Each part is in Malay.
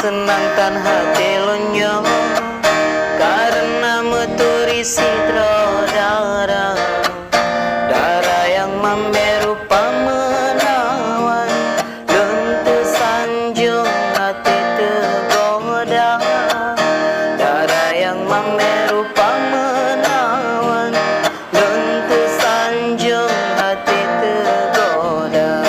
senang tan hati lonyo karena meturisi darah darah yang merupa menawan lentu sanjung hati tergoda darah yang merupa menawan lentu sanjung hati tergoda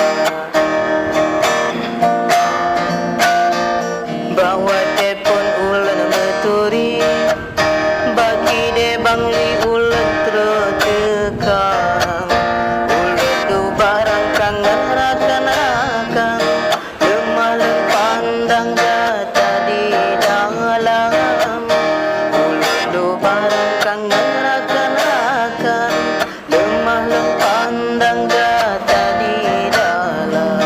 bahwa tepon ulen meturi bagi de bangli ulen tertekang ulen tu barang kangen rakan-rakan lemah pandang data di dalam ulen tu barang kangen rakan-rakan lemah pandang data di dalam.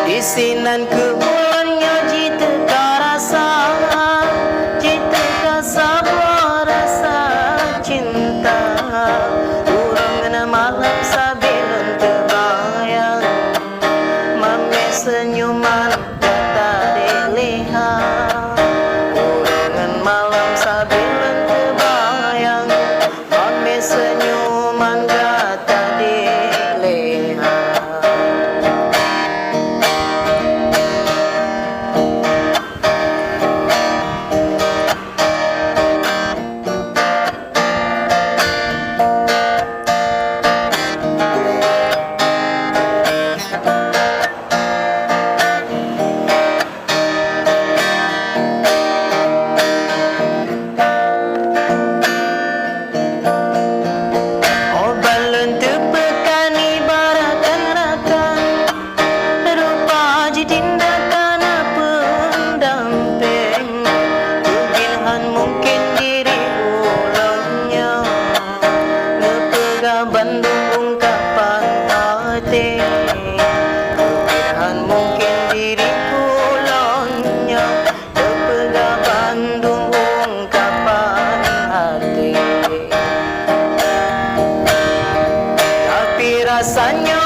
Isinan kebulannya jita karasa jita kasabwa rasa cinta urang malam sabilan terbayang mame senyuman kata dilihat urang malam sabilan terbayang mame senyuman kata dilihat. Bandung ungkapan hati Tuhan mungkin diri pulangnya terpega Bandung ungkapan hati tapi rasanya